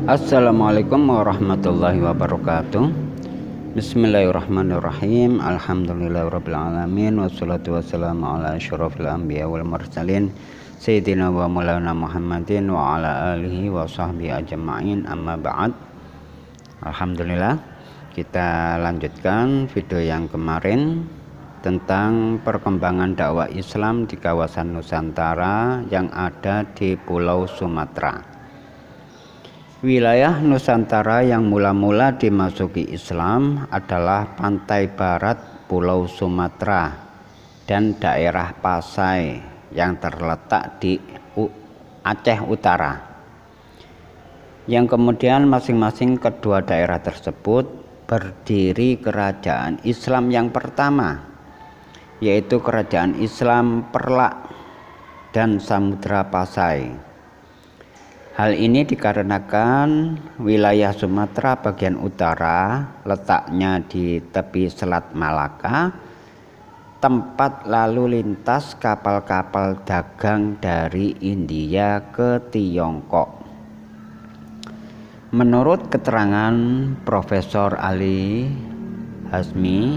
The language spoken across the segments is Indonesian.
Assalamualaikum warahmatullahi wabarakatuh. Bismillahirrahmanirrahim. Alhamdulillahirrabbilalamin. Wassalatu wassalamu ala asyrafil anbiya wal mursalin Sayyidina wa maulana Muhammadin wa ala alihi wa sahbihi ajma'in, amma ba'd. Alhamdulillah, kita lanjutkan video yang kemarin tentang perkembangan dakwah Islam di kawasan Nusantara yang ada di Pulau Sumatera. Wilayah Nusantara yang mula-mula dimasuki Islam adalah pantai barat Pulau Sumatera dan daerah Pasai yang terletak di Aceh Utara. Yang kemudian masing-masing kedua daerah tersebut berdiri kerajaan Islam yang pertama, yaitu kerajaan Islam Perlak dan Samudra Pasai. Hal ini dikarenakan wilayah Sumatera bagian utara letaknya di tepi Selat Malaka, tempat lalu lintas kapal-kapal dagang dari India ke Tiongkok. Menurut keterangan Profesor Ali Hazmi,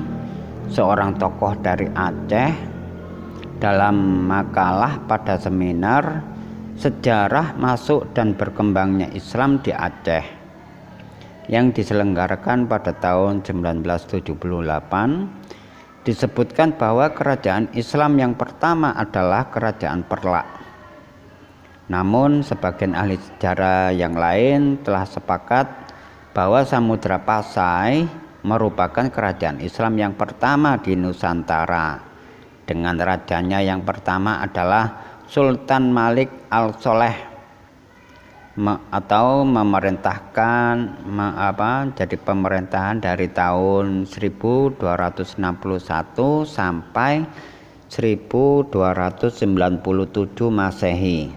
seorang tokoh dari Aceh, dalam makalah pada seminar Sejarah Masuk dan Berkembangnya Islam di Aceh yang diselenggarakan pada tahun 1978, disebutkan bahwa kerajaan Islam yang pertama adalah kerajaan Perlak. Namun sebagian ahli sejarah yang lain telah sepakat bahwa Samudra Pasai merupakan kerajaan Islam yang pertama di Nusantara, dengan rajanya yang pertama adalah Sultan Malik Al-Soleh, atau memerintahkan jadi pemerintahan dari tahun 1261 sampai 1297 Masehi.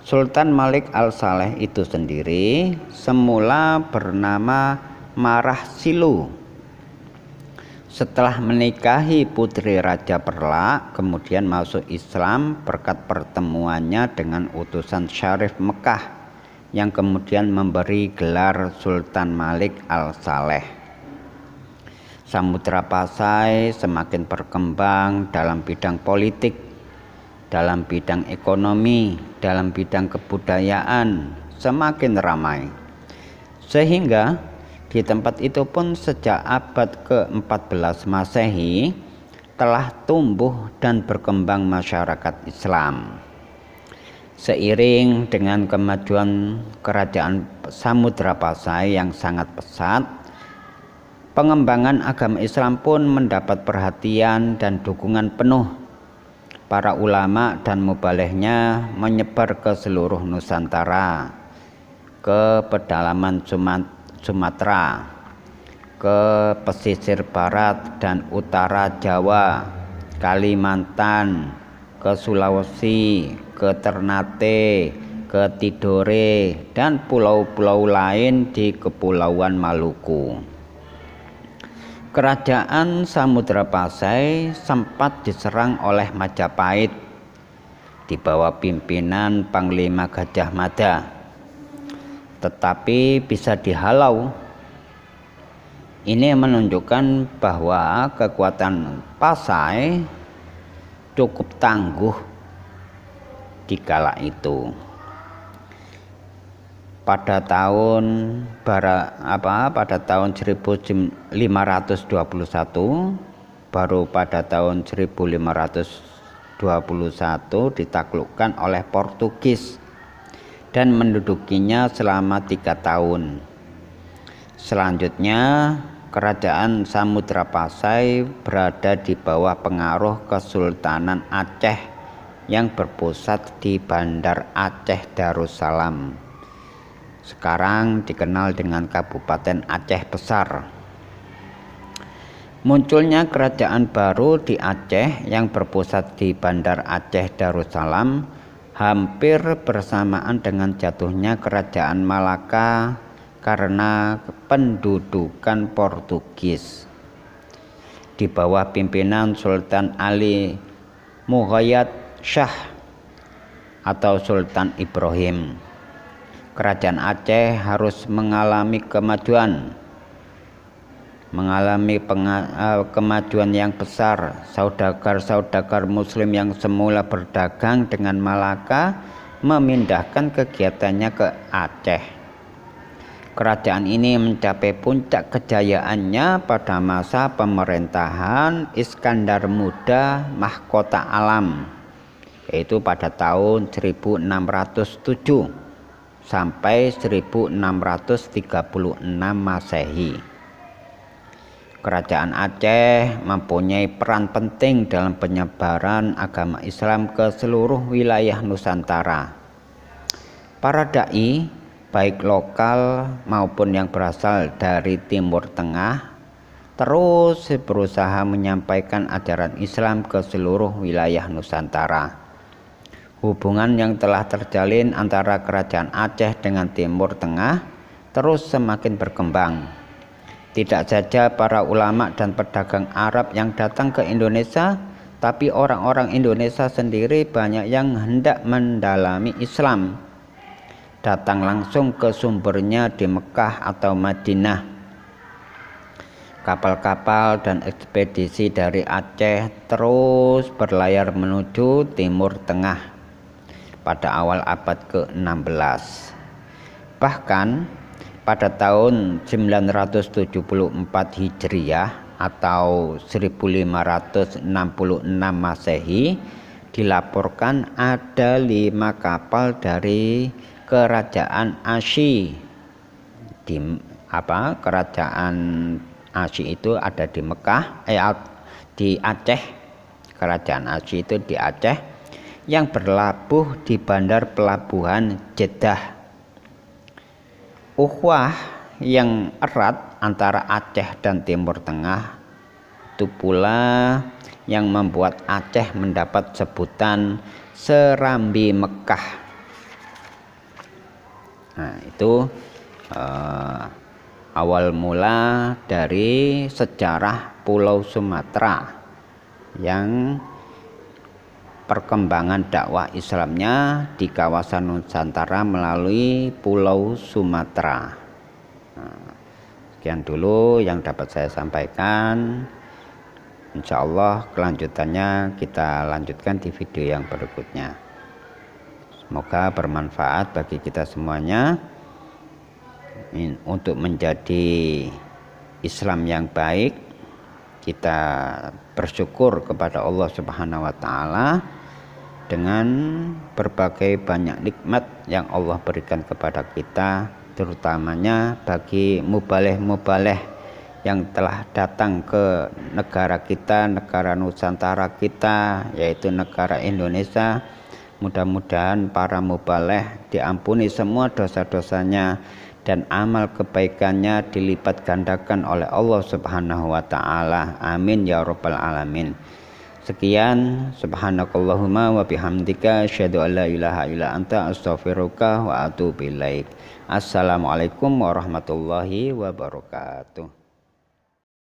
Sultan Malik Al-Saleh itu sendiri semula bernama Marah Silu. Setelah menikahi putri Raja Perlak, kemudian masuk Islam berkat pertemuannya dengan utusan Syarif Mekah yang kemudian memberi gelar Sultan Malik Al-Saleh. Samudra Pasai semakin berkembang dalam bidang politik, dalam bidang ekonomi, dalam bidang kebudayaan, semakin ramai. Sehingga di tempat itu pun sejak abad ke-14 Masehi telah tumbuh dan berkembang masyarakat Islam. Seiring dengan kemajuan kerajaan Samudra Pasai yang sangat pesat, pengembangan agama Islam pun mendapat perhatian dan dukungan penuh. Para ulama dan mubalighnya menyebar ke seluruh Nusantara, ke pedalaman Sumatera, ke pesisir barat dan utara Jawa, Kalimantan, ke Sulawesi, ke Ternate, ke Tidore, dan pulau-pulau lain di Kepulauan Maluku. Kerajaan Samudra Pasai sempat diserang oleh Majapahit di bawah pimpinan Panglima Gajah Mada, tetapi bisa dihalau. Ini menunjukkan bahwa kekuatan Pasai cukup tangguh di kala itu. Pada tahun 1521, baru pada tahun 1521 ditaklukkan oleh Portugis dan mendudukinya selama 3 tahun. Selanjutnya, kerajaan Samudra Pasai berada di bawah pengaruh Kesultanan Aceh yang berpusat di Bandar Aceh Darussalam. Sekarang dikenal dengan Kabupaten Aceh Besar. Munculnya kerajaan baru di Aceh yang berpusat di Bandar Aceh Darussalam hampir bersamaan dengan jatuhnya kerajaan Malaka karena pendudukan Portugis. Di bawah pimpinan Sultan Ali Muhayyad Shah atau Sultan Ibrahim. kerajaan Aceh harus mengalami kemajuan yang besar. Saudagar muslim yang semula berdagang dengan Malaka memindahkan kegiatannya ke Aceh. Kerajaan ini mencapai puncak kejayaannya pada masa pemerintahan Iskandar Muda Mahkota Alam, yaitu pada tahun 1607 sampai 1636 Masehi. Kerajaan Aceh mempunyai peran penting dalam penyebaran agama Islam ke seluruh wilayah Nusantara. Para dai, baik lokal maupun yang berasal dari Timur Tengah, terus berusaha menyampaikan ajaran Islam ke seluruh wilayah Nusantara. Hubungan yang telah terjalin antara kerajaan Aceh dengan Timur Tengah terus semakin berkembang. Tidak saja para ulama dan pedagang Arab yang datang ke Indonesia, tapi orang-orang Indonesia sendiri banyak yang hendak mendalami Islam, datang langsung ke sumbernya di Mekah atau Madinah. Kapal-kapal dan ekspedisi dari Aceh terus berlayar menuju Timur Tengah pada awal abad ke-16. Bahkan pada tahun 974 Hijriah atau 1566 Masehi dilaporkan ada 5 kapal dari kerajaan Asy. Kerajaan Asy itu ada di Mekah, di Aceh. Kerajaan Asy itu di Aceh yang berlabuh di bandar pelabuhan Jeddah. Ukhuwah yang erat antara Aceh dan Timur Tengah itu pula yang membuat Aceh mendapat sebutan Serambi Mekah. Nah, itu awal mula dari sejarah Pulau Sumatera yang perkembangan dakwah Islamnya di kawasan Nusantara melalui Pulau Sumatera. Sekian dulu yang dapat saya sampaikan. Insya Allah kelanjutannya kita lanjutkan di video yang berikutnya. Semoga bermanfaat bagi kita semuanya untuk menjadi Islam yang baik. Kita bersyukur kepada Allah Subhanahu wa Ta'ala dengan berbagai banyak nikmat yang Allah berikan kepada kita, terutamanya bagi mubaleh-mubaleh yang telah datang ke negara kita, negara Nusantara kita, yaitu negara Indonesia. Mudah-mudahan para mubaleh diampuni semua dosa-dosanya dan amal kebaikannya dilipat gandakan oleh Allah Subhanahu wa Ta'ala. Amin ya rabbal alamin. Sekian, subhanakallahumma wa bihamdika asyhadu an la ilaha illa anta astaghfiruka wa atubu ilaik. Assalamualaikum warahmatullahi wabarakatuh.